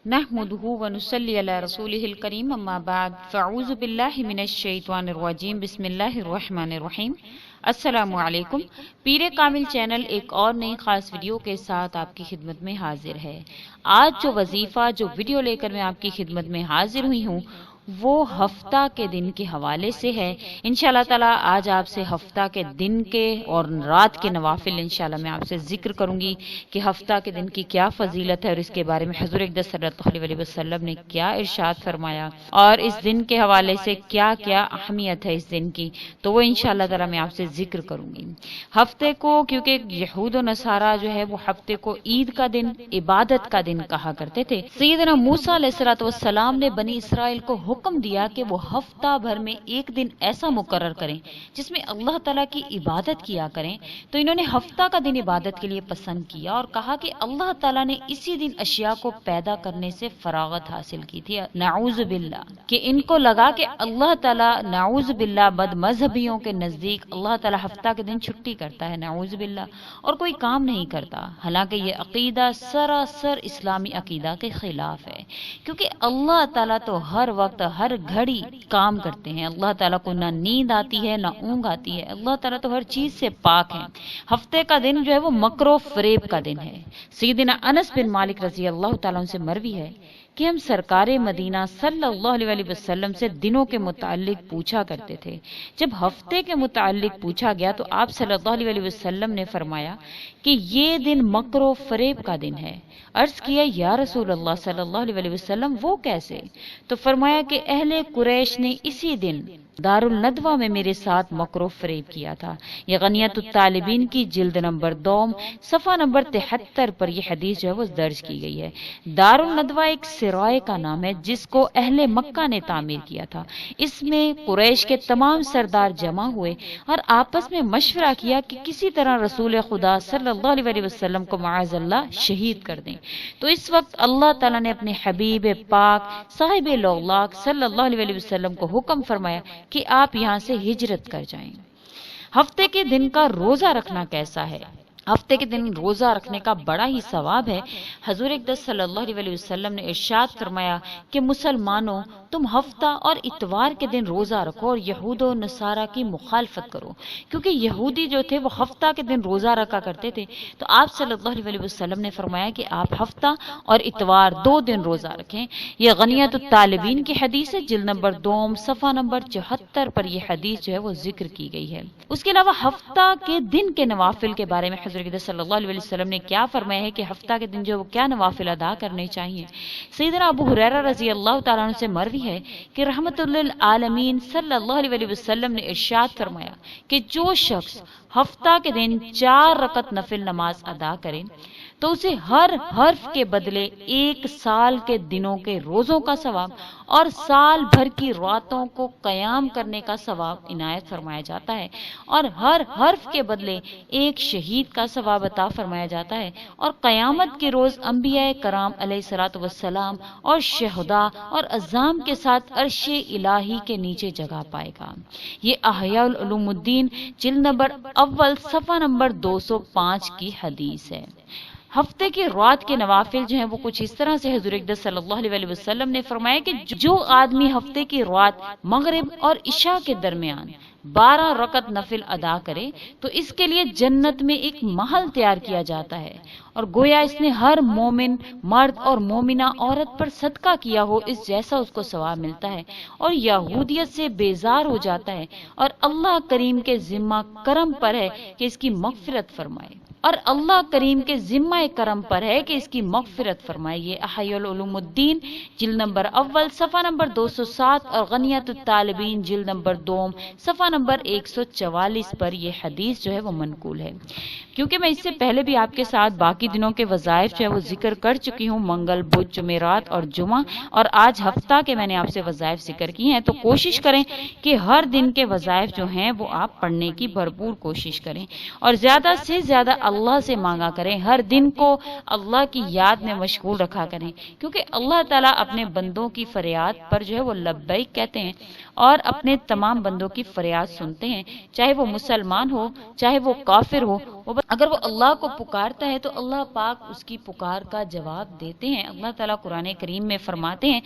नहमदुहु व नुसल्ली अला रसूलिहिल करीम अम्मा बाद फ़अऊज़ु बिल्लाहि मिनश शैतानिर रजीम बिस्मिल्लाहिर रहमानिर रहीम। अस्सलामु अलैकुम। पीरे कामिल चैनल एक और नई खास वीडियो के साथ आपकी खिदमत में हाजिर है। आज जो वजीफा जो वीडियो लेकर मैं आपकी खिदमत में हाजिर हुई हूँ वो हफ्ता के दिन के हवाले से है। इंशाअल्लाह ताला आज आपसे हफ्ता के दिन के और रात के नवाफिल इंशाअल्लाह मैं आपसे जिक्र करूंगी कि हफ्ता के दिन की क्या फजीलत है और इसके बारे में हुज़ूर अक़दस सल्लल्लाहु अलैहि वसल्लम ने क्या इरशाद फरमाया और इस दिन के हवाले से क्या क्या अहमियत है इस दिन की, तो वो इंशाअल्लाह ताला मैं आपसे जिक्र करूंगी। हफ्ते को, क्योंकि यहूद और नसारा जो है वो हफ्ते को ईद का दिन, इबादत का दिन कहा करते थे। सैयदना मूसा अलैहिस्सलाम ने बनी इसराइल को हुक्म दिया कि वो हफ्ता भर में एक दिन ऐसा मुकर्रर करें जिसमें अल्लाह ताला की इबादत किया करें। तो इन्होंने हफ्ता का दिन इबादत के लिए पसंद किया और कहा कि अल्लाह ताला ने इसी दिन अशिया को पैदा करने से फरागत हासिल की थी। नाऊज़ बिल्लाह, कि इनको लगा कि अल्लाह ताला नाऊज़ बिल्लाह बदमज़हबियों के नजदीक अल्लाह ताला हफ्ता के दिन छुट्टी करता है, नाऊज़ बिल्लाह, और कोई काम नहीं करता। हालांकि ये अकीदा सरासर इस्लामी अकीदा के खिलाफ है, क्योंकि अल्लाह ताला तो हर वक्त हर घड़ी काम करते हैं। अल्लाह ताला को ना नींद आती है ना ऊंघ आती है। अल्लाह ताला तो हर चीज से पाक है। हफ्ते का दिन जो है वो मकरो फरेब का दिन है। सैयदना अनस बिन मालिक रजी अल्लाह ताला से मरवी है कि हम सरकारे मदीना सल्लल्लाहु अलैहि वसल्लम से दिनों के मुताल्लिक पूछा करते थे। जब हफ्ते के मुताल्लिक पूछा गया तो आप सल्लल्लाहु अलैहि वसल्लम ने फरमाया कि ये दिन मकरो फरेब का दिन है। अर्ज किया, या रसूल अल्लाह सल्लल्लाहु अलैहि वसल्लम वो कैसे? तो फरमाया कि अहले कुरैश ने इसी दिन दारुल नदवा में मेरे साथ मकरो फरेब किया था। यह गनियतुत तालिबीन की जिल्द नंबर 2 सफ़ा नंबर 73 पर यह हदीस जो है वो दर्ज की गई है। दारुल नदवा एक सिराय का नाम है जिसको अहले मक्का ने तामीर किया था। इसमें कुरैश के तमाम सरदार जमा हुए और आपस में मशवरा किया कि किसी तरह रसूल खुदा सल्लल्लाहु अलैहि वसल्लम को माअज़ल्लाह शहीद कर दें। तो इस वक्त अल्लाह ताला ने अपने हबीब पाक साहिब लौलाक सल्लल्लाहु अलैहि वसल्लम को हुक्म फरमाया कि आप यहाँ से हिजरत कर जाएं। हफ्ते के दिन का रोजा रखना कैसा है? हफ्ते के दिन रोजा रखने का बड़ा ही सवाब है। हुज़ूर अक़दस सल्लल्लाहु अलैहि वसल्लम ने इरशाद फरमाया कि मुसलमानों, तुम हफ्ता और इतवार के दिन रोजा रखो और यहूद और नसारा की मुखालफत करो, क्योंकि यहूदी जो थे वो हफ्ता के दिन रोजा रखा करते थे। तो आप सल्लल्लाहु अलैहि वसल्लम ने फरमाया कि आप हफ्ता और इतवार 2 दिन रोजा रखें। यह गनियतुत तालिबीन की हदीस है, जिल्द नंबर 2 सफ़ा नंबर 74 पर यह हदीस जो है वो जिक्र की गई है। उसके अलावा हफ्ता के दिन के नवाफिल के बारे में हुज़ूर सल्लल्लाहु अलैहि वसल्लम ने क्या फरमाया है कि हफ्ता के दिन जो वो क्या नवाफिल अदा करने चाहिए। सैयदना अबू हुरैरा रजी अल्लाह तआला अन्हु से मरवी है कि रहमतुल्लिल आलमीन सल्लल्लाहु अलैहि वसल्लम ने इरशाद फरमाया कि जो शख्स हफ्ता के दिन 4 रकत नफिल नमाज अदा करे तो उसे हर हर्फ के बदले 1 साल के दिनों के रोजों का सवाब और साल भर की रातों को कयाम करने का सवाब इनायत फरमाया जाता है, और हर हर्फ के बदले 1 शहीद का सवाब अता फरमाया जाता है। और कयामत के रोज अंबिया कराम अलैहिस्सलातु वस्सलाम और शहदा और अज़ाम के साथ अर्शे इलाही के नीचे जगह पाएगा। ये अहयाउल उलूमुद्दीन जिल्द नंबर अव्वल सफ़ा नंबर 205 की हदीस है। हफ्ते की रात के नवाफिल जो हैं वो कुछ इस तरह से हुज़ूर अक़दस सल्लल्लाहु अलैहि वसल्लम ने फरमाया कि जो आदमी हफ्ते की रात मगरिब और इशा के दरमियान 12 रकत नफिल अदा करे तो इसके लिए जन्नत में एक महल तैयार किया जाता है, और गोया इसने हर मोमिन मर्द और मोमिना औरत पर सदका किया हो इस जैसा उसको सवाब मिलता है, और यहूदियत से बेजार हो जाता है, और अल्लाह करीम के जिम्मा करम पर है कि इसकी मगफिरत फरमाए, और अल्लाह करीम के जिम्मा करम पर है कि इसकी मगफिरत फरमाए। ये अहयाउल उलूमुद्दीन जिल्द नंबर अव्वल सफ़ा नंबर 207 और गनियतुत तालिबीन जिल्द नंबर 2 सफ़ा नंबर 144 पर यह हदीस जो है वो मनकूल है। क्योंकि मैं इससे पहले भी आपके साथ बाकी दिनों के वज़ाइफ जो है वो जिक्र कर चुकी हूँ, मंगल, बुध, जुमेरात और जुमा, और आज हफ्ता के मैंने आपसे वज़ाइफ जिक्र की हैं, तो कोशिश करें कि हर दिन के वज़ाइफ जो हैं वो आप पढ़ने की भरपूर कोशिश करें और ज़्यादा से ज़्यादा اللہ سے مانگا کریں، ہر دن کو اللہ کی یاد میں مشغول رکھا کریں، کیونکہ اللہ تعالیٰ اپنے بندوں کی فریاد پر جو ہے وہ لبیک کہتے ہیں اور اپنے تمام بندوں کی فریاد سنتے ہیں، چاہے وہ مسلمان ہو چاہے وہ کافر ہو۔ اگر وہ اللہ کو پکارتا ہے تو اللہ پاک اس کی پکار کا جواب دیتے ہیں۔ اللہ تعالیٰ قرآن کریم میں فرماتے ہیں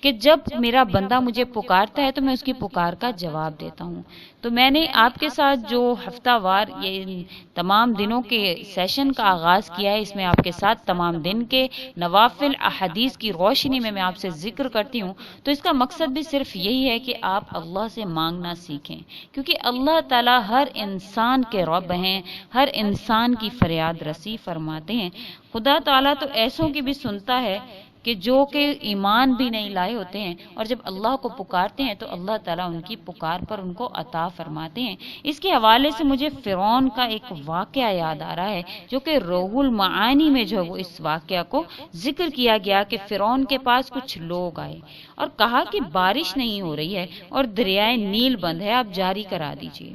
کہ جب میرا بندہ مجھے پکارتا ہے تو میں اس کی پکار کا جواب دیتا ہوں۔ تو میں نے آپ کے ساتھ جو ہفتہ وار یہ تمام دنوں کے سیشن کا آغاز کیا ہے، اس میں آپ کے ساتھ تمام دن کے نوافل احادیث کی روشنی میں آپ سے ذکر کرتی ہوں، تو اس کا مقصد بھی صرف یہی ہے کہ آپ اللہ سے مانگنا سیکھیں، کیونکہ اللہ تعالیٰ ہر انسان کے رب ہیں، ہر انسان کی فریاد رسی فرماتے ہیں۔ خدا تعالیٰ تو ایسوں کی بھی سنتا ہے کہ جو کہ ایمان بھی نہیں لائے ہوتے ہیں، اور جب اللہ کو پکارتے ہیں تو اللہ تعالیٰ ان کی پکار پر ان کو عطا فرماتے ہیں۔ اس کے حوالے سے مجھے فرعون کا ایک واقعہ یاد آ رہا ہے، جو کہ روح المعانی میں جو وہ اس واقعہ کو ذکر کیا گیا کہ فرعون کے پاس کچھ لوگ آئے اور کہا کہ بارش نہیں ہو رہی ہے اور دریائے نیل بند ہے، آپ جاری کرا دیجیے،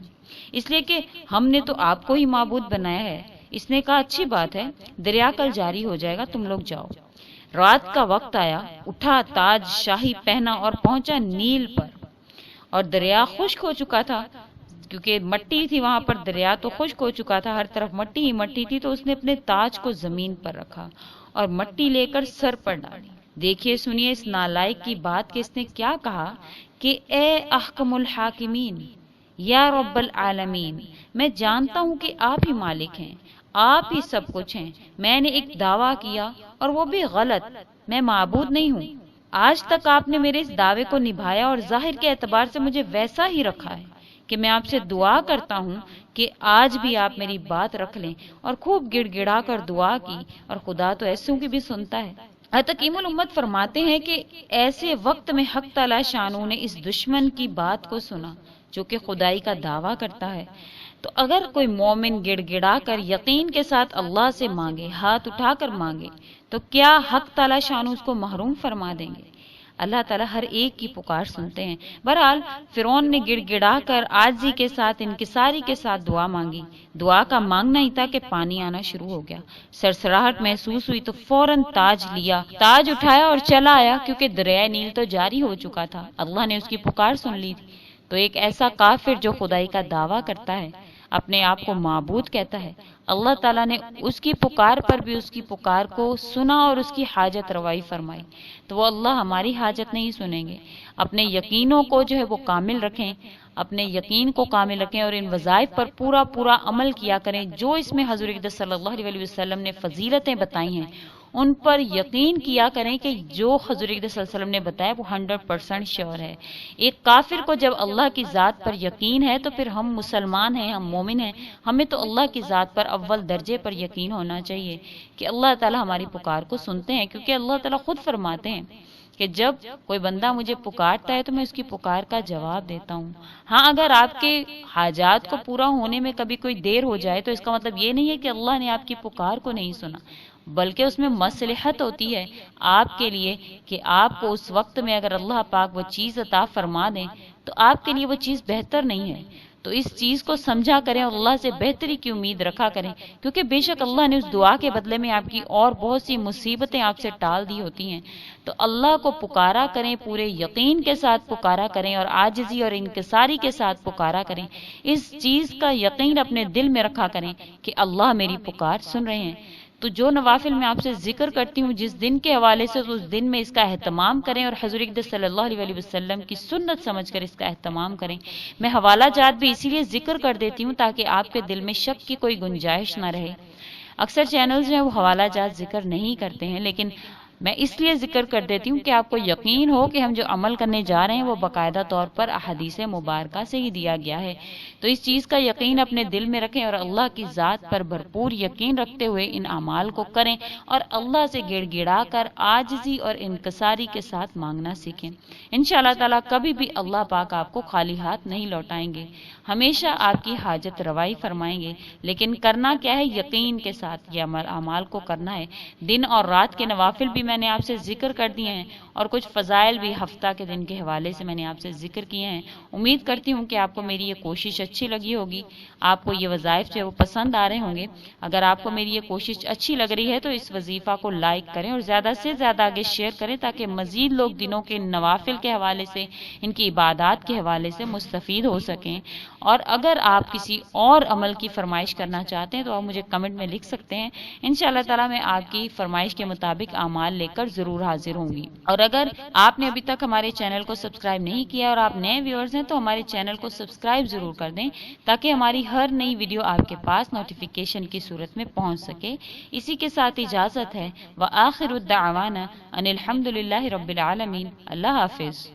اس لیے کہ ہم نے تو آپ کو ہی معبود بنایا ہے۔ اس نے کہا اچھی بات ہے، دریا کل جاری ہو جائے گا، تم لوگ جاؤ۔ رات کا وقت آیا، اٹھا، تاج شاہی پہنا اور پہنچا نیل پر، اور دریا خشک ہو چکا تھا، کیونکہ مٹی تھی وہاں پر، دریا تو خشک ہو چکا تھا، ہر طرف مٹی ہی مٹی تھی۔ تو اس نے اپنے تاج کو زمین پر رکھا اور مٹی لے کر سر پر ڈالی۔ دیکھیے سنیے اس نالائق کی بات کہ اس نے کیا کہا کہ اے احکم الحاکمین یا رب العالمین، میں جانتا ہوں کہ آپ ہی مالک ہیں، آپ ہی سب کچھ ہیں۔ میں نے ایک دعویٰ کیا اور وہ بھی غلط، میں معبود نہیں ہوں۔ آج تک آپ نے میرے اس دعوے کو نبھایا اور ظاہر کے اعتبار سے مجھے ویسا ہی رکھا ہے کہ میں آپ سے دعا کرتا ہوں کہ آج بھی آپ میری بات رکھ لیں، اور خوب گڑ گڑا کر دعا کی، اور خدا تو ایسوں کی بھی سنتا ہے۔ حتیم الامت فرماتے ہیں کہ ایسے وقت میں حق تعالی شانو نے اس دشمن کی بات کو سنا جو کہ خدائی کا دعویٰ کرتا ہے۔ تو اگر کوئی مومن گڑ گڑا کر یقین کے ساتھ اللہ سے مانگے، ہاتھ اٹھا کر مانگے، تو کیا حق تعالی شانو اس کو محروم فرما دیں گے؟ اللہ تعالیٰ ہر ایک کی پکار سنتے ہیں۔ بہرحال فرعون نے گڑ گڑا کر عاجزی کے ساتھ، انکساری کے ساتھ دعا مانگی۔ دعا کا مانگنا ہی تھا کہ پانی آنا شروع ہو گیا، سرسراہٹ محسوس ہوئی تو فوراً تاج لیا، تاج اٹھایا اور چلا آیا، کیونکہ دریائے نیل تو جاری ہو چکا تھا، اللہ نے اس کی پکار سن لی تھی۔ تو ایک ایسا کافر جو خدائی کا دعویٰ کرتا ہے، اپنے آپ کو معبود کہتا ہے، اللہ تعالیٰ نے اس کی پکار پر بھی اس کی پکار کو سنا اور اس کی حاجت روائی فرمائی، تو وہ اللہ ہماری حاجت نہیں سنیں گے۔ اپنے یقینوں کو جو ہے وہ کامل رکھیں، اپنے یقین کو کامل رکھیں اور ان وظائف پر پورا پورا عمل کیا کریں جو اس میں حضور اقدس صلی اللہ علیہ وسلم نے فضیلتیں بتائی ہیں، ان پر یقین کیا کریں کہ جو حضور اقدس صلی اللہ علیہ وسلم نے بتایا وہ 100% شیور ہے۔ ایک کافر کو جب اللہ کی ذات پر یقین ہے تو پھر ہم مسلمان ہیں، ہم مومن ہیں، ہمیں تو اللہ کی ذات پر اول درجے پر یقین ہونا چاہیے کہ اللہ تعالیٰ ہماری پکار کو سنتے ہیں، کیونکہ اللہ تعالیٰ خود فرماتے ہیں کہ جب کوئی بندہ مجھے پکارتا ہے تو میں اس کی پکار کا جواب دیتا ہوں۔ ہاں، اگر آپ کے حاجات کو پورا ہونے میں کبھی کوئی دیر ہو جائے تو اس کا مطلب یہ نہیں ہے کہ اللہ نے آپ کی پکار کو نہیں سنا، بلکہ اس میں مصلحت ہوتی ہے آپ کے لیے کہ آپ کو اس وقت میں اگر اللہ پاک وہ چیز عطا فرما دیں تو آپ کے لیے وہ چیز بہتر نہیں ہے۔ تو اس چیز کو سمجھا کریں اور اللہ سے بہتری کی امید رکھا کریں، کیونکہ بے شک اللہ نے اس دعا کے بدلے میں آپ کی اور بہت سی مصیبتیں آپ سے ٹال دی ہوتی ہیں۔ تو اللہ کو پکارا کریں، پورے یقین کے ساتھ پکارا کریں اور عاجزی اور انکساری کے ساتھ پکارا کریں۔ اس چیز کا یقین اپنے دل میں رکھا کریں کہ اللہ میری پکار سن رہے ہیں۔ تو جو نوافل میں آپ سے ذکر کرتی ہوں جس دن کے حوالے سے، تو اس دن میں اس کا اہتمام کریں اور حضور اقدس صلی اللہ علیہ وسلم کی سنت سمجھ کر اس کا اہتمام کریں۔ میں حوالہ جات بھی اسی لیے ذکر کر دیتی ہوں تاکہ آپ کے دل میں شک کی کوئی گنجائش نہ رہے۔ اکثر چینلز میں وہ حوالہ جات ذکر نہیں کرتے ہیں، لیکن میں اس لیے ذکر کر دیتی ہوں کہ آپ کو یقین ہو کہ ہم جو عمل کرنے جا رہے ہیں وہ باقاعدہ طور پر احادیث مبارکہ سے ہی دیا گیا ہے۔ تو اس چیز کا یقین اپنے دل میں رکھیں اور اللہ کی ذات پر بھرپور یقین رکھتے ہوئے ان اعمال کو کریں اور اللہ سے گڑ گڑا کر عاجزی اور انکساری کے ساتھ مانگنا سیکھیں۔ انشاءاللہ تعالیٰ کبھی بھی اللہ پاک آپ کو خالی ہاتھ نہیں لوٹائیں گے، ہمیشہ آپ کی حاجت روائی فرمائیں گے۔ لیکن کرنا کیا ہے؟ یقین کے ساتھ یہ اعمال کو کرنا ہے۔ دن اور رات کے نوافل بھی मैंने आपसे जिक्र कर दिए हैं और कुछ फ़ज़ाइल भी हफ्ता के दिन के हवाले से मैंने आपसे जिक्र किए हैं। उम्मीद करती हूँ कि आपको मेरी ये कोशिश अच्छी लगी होगी, आपको ये वज़ाइफ जो है वो पसंद आ रहे होंगे। अगर आपको मेरी ये कोशिश अच्छी लग रही है तो इस वजीफ़ा को लाइक करें और ज़्यादा से ज़्यादा आगे शेयर करें, ताकि मज़ीद लोग दिनों के नवाफिल के हवाले से, इनकी इबादत के हवाले से मुस्तफ़ीद हो सकें। और अगर आप किसी और अमल की फरमाइश करना चाहते हैं तो आप मुझे कमेंट में लिख सकते हैं। इंशाअल्लाह ताला मैं आपकी फरमाइश के मुताबिक अमाल लेकर ज़रूर हाजिर होंगी। और अगर आपने अभी तक हमारे चैनल को सब्सक्राइब नहीं किया और आप नए व्यूअर्स हैं तो हमारे चैनल को सब्सक्राइब ज़रूर कर दें, ताकि हमारी हर नई वीडियो आपके पास नोटिफिकेशन की सूरत में पहुंच सके। इसी के साथ इजाज़त है। व आखिरु दावाना अनिल हम्दुलिल्लाहि रब्बिल आलमीन। अल्लाह हाफिज़।